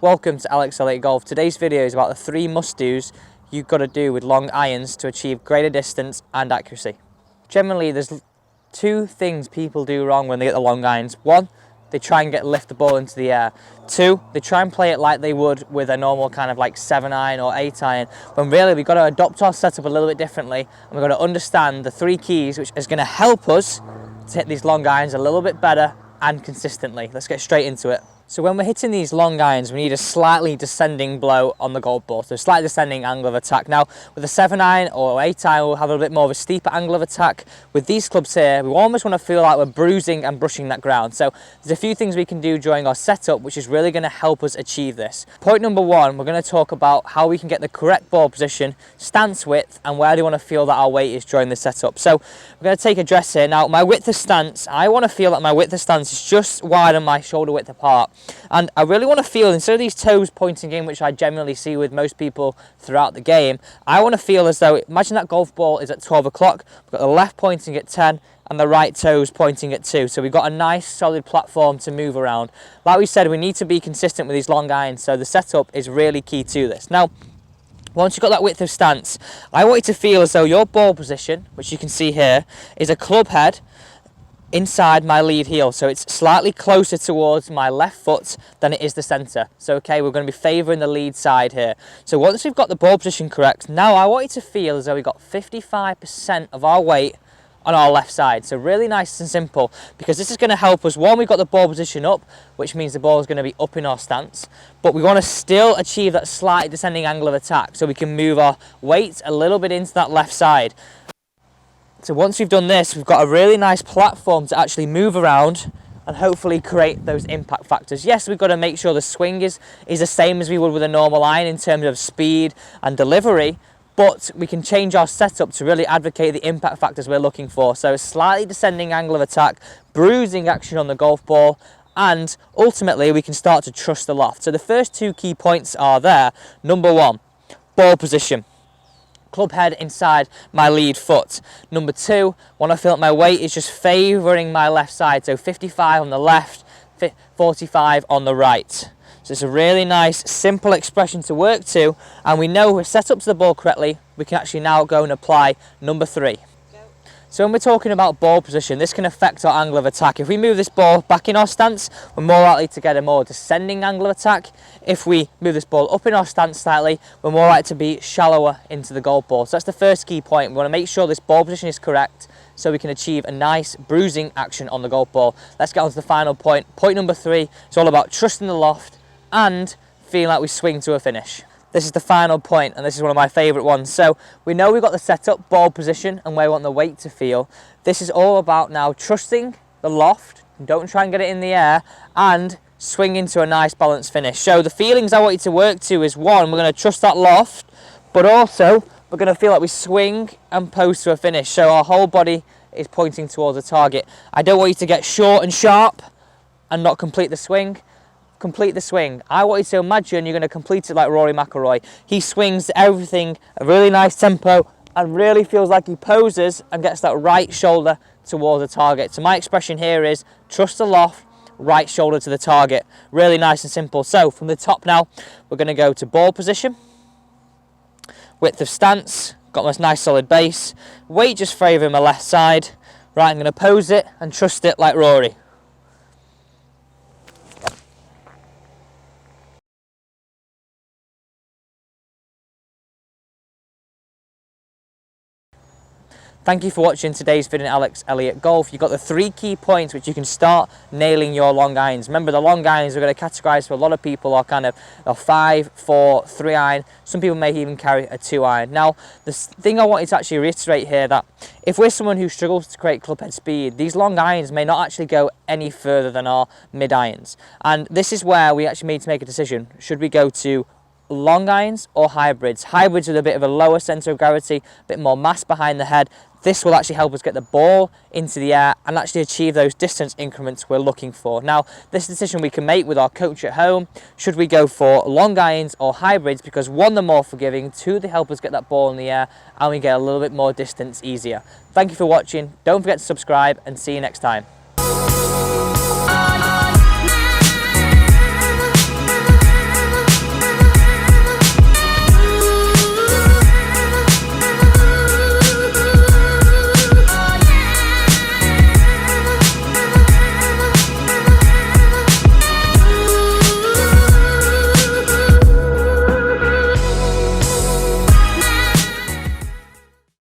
Welcome to AlexElliottGolf. Today's video is about the 3 must-dos you've got to do with long irons to achieve greater distance and accuracy. Generally, there's 2 things people do wrong when they get the long irons. 1, they try and lift the ball into the air. 2, they try and play it like they would with a normal kind of like 7-iron or 8-iron, when really we've got to adopt our setup a little bit differently, and we've got to understand the 3 keys which is going to help us to hit these long irons a little bit better and consistently. Let's get straight into it. So when we're hitting these long irons, we need a slightly descending blow on the golf ball, so a slightly descending angle of attack. Now, with a 7-iron or 8-iron, we'll have a bit more of a steeper angle of attack. With these clubs here, we almost want to feel like we're bruising and brushing that ground. So there's a few things we can do during our setup, which is really going to help us achieve this. Point number 1, we're going to talk about how we can get the correct ball position, stance width, and where do we want to feel that our weight is during the setup. So we're going to take a dress here. Now, my width of stance, I want to feel that my width of stance is just wide and my shoulder width apart. And I really want to feel, instead of these toes pointing in, which I generally see with most people throughout the game, I want to feel as though, imagine that golf ball is at 12 o'clock, we've got the left pointing at 10 and the right toes pointing at 2. So we've got a nice solid platform to move around. Like we said, we need to be consistent with these long irons, so the setup is really key to this. Now, once you've got that width of stance, I want you to feel as though your ball position, which you can see here, is a club head inside my lead heel, so it's slightly closer towards my left foot than it is the centre. So okay, we're going to be favouring the lead side here. So once we've got the ball position correct, now I want you to feel as though we've got 55% of our weight on our left side. So really nice and simple, because this is going to help us. 1, we've got the ball position up, which means the ball is going to be up in our stance, but we want to still achieve that slight descending angle of attack, so we can move our weight a little bit into that left side. So once we've done this, we've got a really nice platform to actually move around and hopefully create those impact factors. Yes, we've got to make sure the swing is the same as we would with a normal iron in terms of speed and delivery, but we can change our setup to really advocate the impact factors we're looking for. So a slightly descending angle of attack, bruising action on the golf ball, and ultimately we can start to trust the loft. So the first 2 key points are there. Number 1, ball position. Club head inside my lead foot. Number 2, when I feel like my weight is just favouring my left side, so 55 on the left, 45 on the right. So it's a really nice, simple expression to work to, and we know we're set up to the ball correctly. We can actually now go and apply number 3. So when we're talking about ball position, this can affect our angle of attack. If we move this ball back in our stance, we're more likely to get a more descending angle of attack. If we move this ball up in our stance slightly, we're more likely to be shallower into the golf ball. So that's the first key point. We want to make sure this ball position is correct so we can achieve a nice bruising action on the golf ball. Let's get on to the final point. Point number 3, it's all about trusting the loft and feeling like we swing to a finish. This is the final point, and this is one of my favourite ones. So we know we've got the setup, ball position, and where we want the weight to feel. This is all about now trusting the loft, don't try and get it in the air, and swing into a nice balanced finish. So the feelings I want you to work to is 1, we're going to trust that loft, but also we're going to feel like we swing and post to a finish. So our whole body is pointing towards a target. I don't want you to get short and sharp and not complete the swing. Complete the swing. I want you to imagine you're going to complete it like Rory McIlroy. He swings everything a really nice tempo and really feels like he poses and gets that right shoulder towards the target. So my expression here is trust the loft, right shoulder to the target. Really nice and simple. So from the top now, we're going to go to ball position, width of stance, got my nice solid base, weight just favouring my left side. Right, I'm going to pose it and trust it like Rory. Thank you for watching today's video on Alex Elliott Golf. You've got the 3 key points which you can start nailing your long irons. Remember, the long irons are going to categorise for a lot of people are kind of a 5, 4, 3 iron. Some people may even carry a 2 iron. Now, the thing I wanted to actually reiterate here, that if we're someone who struggles to create clubhead speed, these long irons may not actually go any further than our mid irons. And this is where we actually need to make a decision. Should we go to long irons or hybrids? Hybrids with a bit of a lower centre of gravity, a bit more mass behind the head. This will actually help us get the ball into the air and actually achieve those distance increments we're looking for. Now, this decision we can make with our coach at home. Should we go for long irons or hybrids? Because 1, they're more forgiving, 2, they help us get that ball in the air, and we get a little bit more distance easier. Thank you for watching. Don't forget to subscribe, and see you next time.